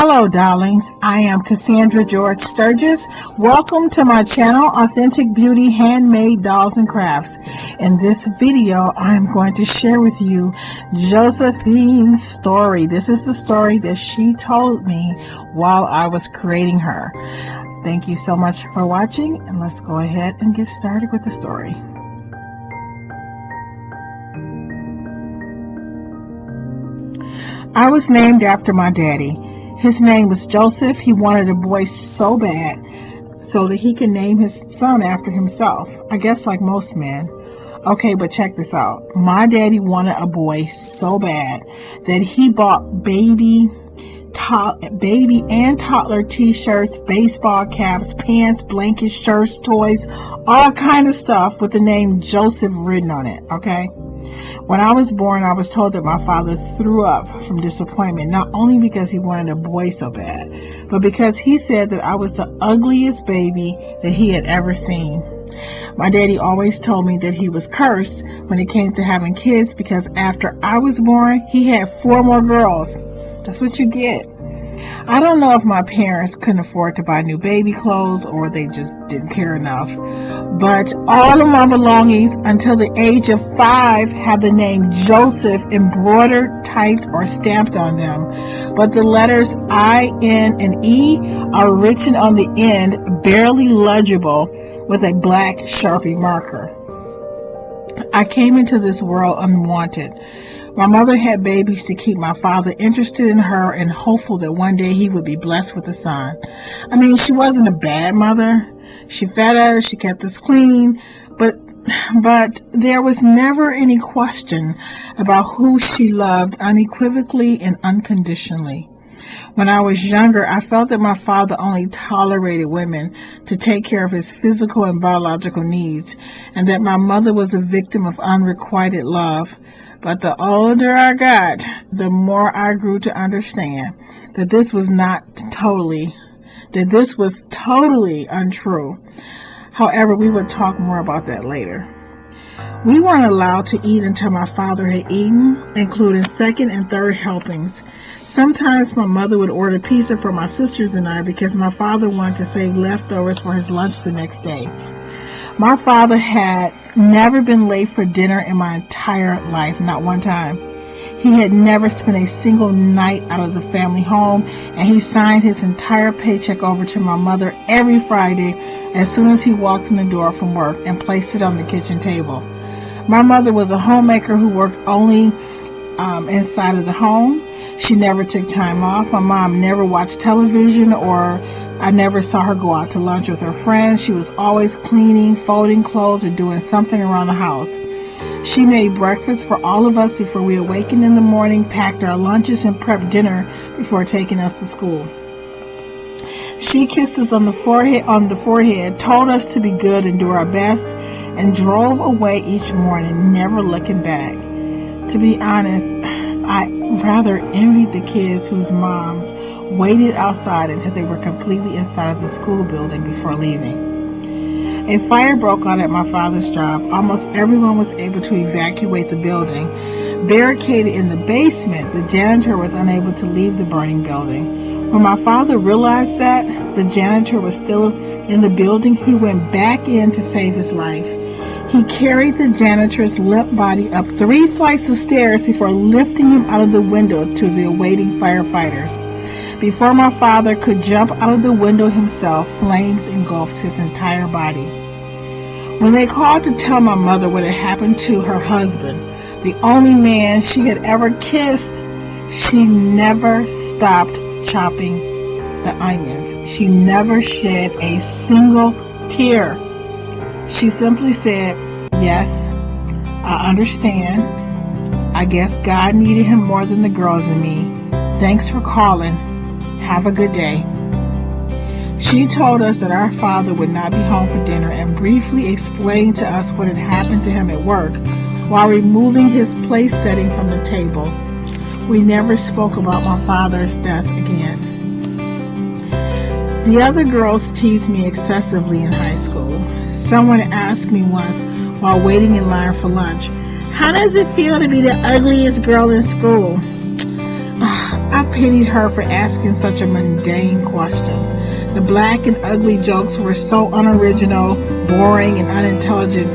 Hello, darlings. I am Cassandra George Sturgis. Welcome to my channel, Authentic Beauty Handmade Dolls and Crafts. In this video, I'm going to share with you Josephine's story. This is the story that she told me while I was creating her. Thank you so much for watching, and let's go ahead and get started with the story. I was named after my daddy. His name was Joseph. He wanted a boy so bad so that he could name his son after himself. I guess like most men. Okay, but check this out. My daddy wanted a boy so bad that he bought baby and toddler t-shirts, baseball caps, pants, blankets, shirts, toys, all kind of stuff with the name Joseph written on it, okay? When I was born, I was told that my father threw up from disappointment, not only because he wanted a boy so bad, but because he said that I was the ugliest baby that he had ever seen. My daddy always told me that he was cursed when it came to having kids because after I was born, he had 4 more girls. That's what you get. I don't know if my parents couldn't afford to buy new baby clothes or they just didn't care enough, but all of my belongings until the age of 5 had the name Joseph embroidered, typed, or stamped on them, but the letters I, N, and E are written on the end, barely legible, with a black Sharpie marker. I came into this world unwanted. My mother had babies to keep my father interested in her and hopeful that one day he would be blessed with a son. I mean, she wasn't a bad mother. She fed us, she kept us clean, but there was never any question about who she loved unequivocally and unconditionally. When I was younger, I felt that my father only tolerated women to take care of his physical and biological needs, and that my mother was a victim of unrequited love. But the older I got, the more I grew to understand that this was totally untrue. However, we would talk more about that later. We weren't allowed to eat until my father had eaten, including second and third helpings. Sometimes my mother would order pizza for my sisters and I because my father wanted to save leftovers for his lunch the next day. My father had never been late for dinner in my entire life, not one time. He had never spent a single night out of the family home, and he signed his entire paycheck over to my mother every Friday as soon as he walked in the door from work and placed it on the kitchen table. My mother was a homemaker who worked only inside of the home. She never took time off. My mom never watched television, or I never saw her go out to lunch with her friends. She was always cleaning, folding clothes, or doing something around the house. She made breakfast for all of us before we awakened in the morning, packed our lunches, and prepped dinner before taking us to school. She kissed us on the forehead, told us to be good and do our best, and drove away each morning, never looking back. To be honest, I rather envied the kids whose moms waited outside until they were completely inside of the school building before leaving. A fire broke out at my father's job. Almost everyone was able to evacuate the building. Barricaded in the basement, the janitor was unable to leave the burning building. When my father realized that the janitor was still in the building, he went back in to save his life. He carried the janitor's limp body up 3 flights of stairs before lifting him out of the window to the awaiting firefighters. Before my father could jump out of the window himself, flames engulfed his entire body. When they called to tell my mother what had happened to her husband, the only man she had ever kissed, she never stopped chopping the onions. She never shed a single tear. She simply said, "Yes, I understand. I guess God needed him more than the girls and me. Thanks for calling. Have a good day." She told us that our father would not be home for dinner and briefly explained to us what had happened to him at work while removing his place setting from the table. We never spoke about my father's death again. The other girls teased me excessively in high school. Someone asked me once while waiting in line for lunch, "How does it feel to be the ugliest girl in school?" I pitied her for asking such a mundane question. The black and ugly jokes were so unoriginal, boring, and unintelligent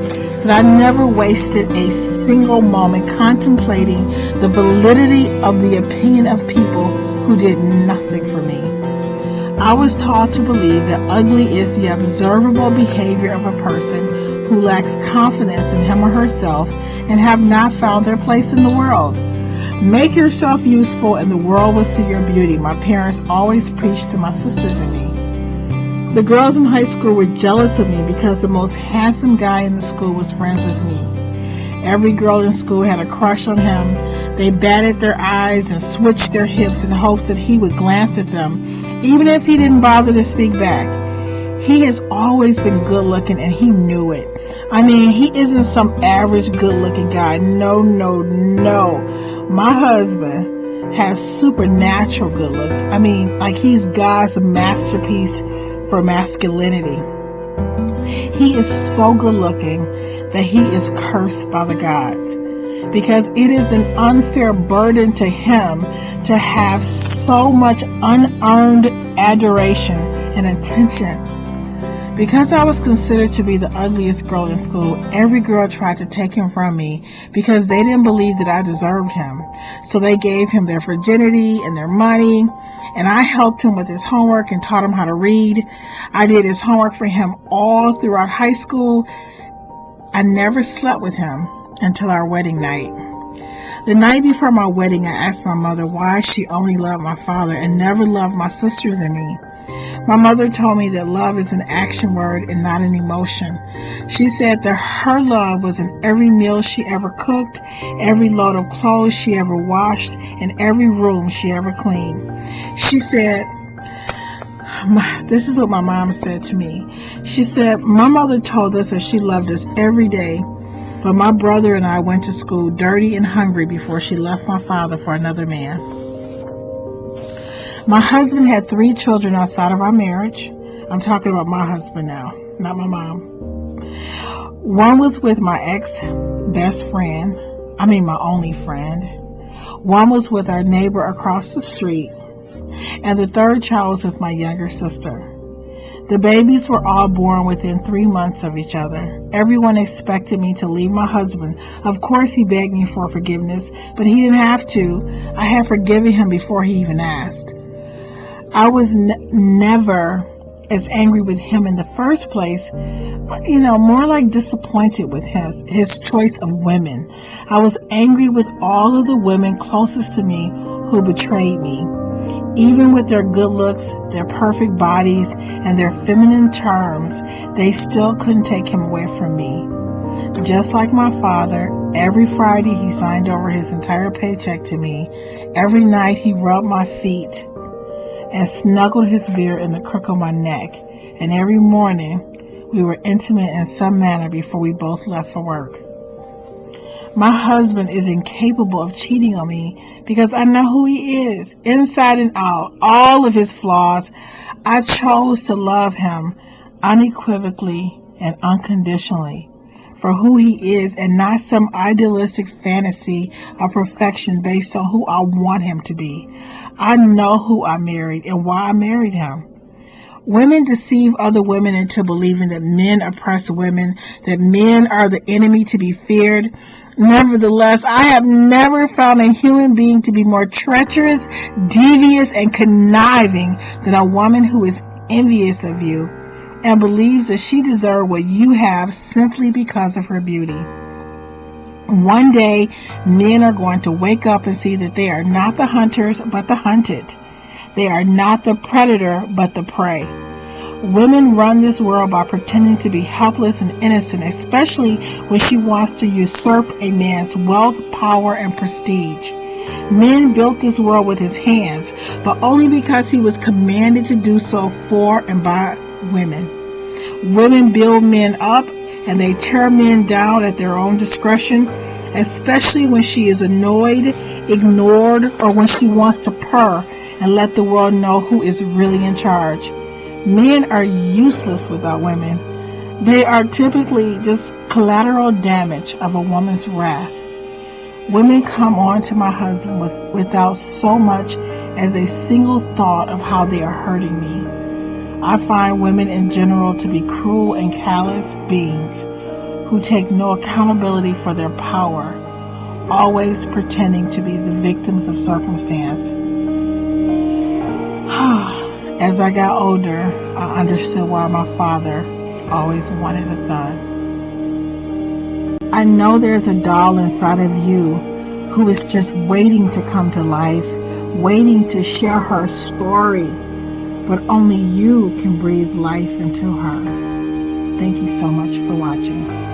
that I never wasted a single moment contemplating the validity of the opinion of people who did nothing for me. I was taught to believe that ugly is the observable behavior of a person who lacks confidence in him or herself and have not found their place in the world. Make yourself useful and the world will see your beauty, my parents always preached to my sisters and me. The girls in high school were jealous of me because the most handsome guy in the school was friends with me. Every girl in school had a crush on him. They batted their eyes and switched their hips in hopes that he would glance at them, even if he didn't bother to speak back. He has always been good looking and he knew it. I mean, he isn't some average good looking guy. No. My husband has supernatural good looks. I mean, like he's God's masterpiece for masculinity. He is so good looking that he is cursed by the gods, because it is an unfair burden to him to have so much unearned adoration and attention. Because I was considered to be the ugliest girl in school, every girl tried to take him from me because they didn't believe that I deserved him. So they gave him their virginity and their money, and I helped him with his homework and taught him how to read. I did his homework for him all throughout high school. I never slept with him until our wedding night. The night before my wedding, I asked my mother why she only loved my father and never loved my sisters and me. My mother told me that love is an action word and not an emotion. She said that her love was in every meal she ever cooked, every load of clothes she ever washed, and every room she ever cleaned. She said, this is what my mom said to me. She said, my mother told us that she loved us every day, but my brother and I went to school dirty and hungry before she left my father for another man. My husband had 3 children outside of our marriage. I'm talking about my husband now, not my mom. One was with my ex-best friend, my only friend. One was with our neighbor across the street. And the third child was with my younger sister. The babies were all born within 3 months of each other. Everyone expected me to leave my husband. Of course, he begged me for forgiveness, but he didn't have to. I had forgiven him before he even asked. I was never as angry with him in the first place, more like disappointed with his choice of women. I was angry with all of the women closest to me who betrayed me. Even with their good looks, their perfect bodies, and their feminine charms, they still couldn't take him away from me. Just like my father, every Friday he signed over his entire paycheck to me. Every night he rubbed my feet and snuggled his beard in the crook of my neck. And every morning we were intimate in some manner before we both left for work. My husband is incapable of cheating on me because I know who he is, inside and out, all of his flaws. I chose to love him unequivocally and unconditionally for who he is and not some idealistic fantasy of perfection based on who I want him to be. I know who I married and why I married him. Women deceive other women into believing that men oppress women, that men are the enemy to be feared. Nevertheless, I have never found a human being to be more treacherous, devious, and conniving than a woman who is envious of you and believes that she deserves what you have simply because of her beauty. One day, men are going to wake up and see that they are not the hunters, but the hunted. They are not the predator, but the prey. Women run this world by pretending to be helpless and innocent, especially when she wants to usurp a man's wealth, power, and prestige. Men built this world with his hands, but only because he was commanded to do so for and by women. Women build men up, and they tear men down at their own discretion, especially when she is annoyed, ignored, or when she wants to purr and let the world know who is really in charge. Men are useless without women. They are typically just collateral damage of a woman's wrath. Women come on to my husband without so much as a single thought of how they are hurting me. I find women in general to be cruel and callous beings who take no accountability for their power, always pretending to be the victims of circumstance. As I got older, I understood why my father always wanted a son. I know there's a doll inside of you who is just waiting to come to life, waiting to share her story, but only you can breathe life into her. Thank you so much for watching.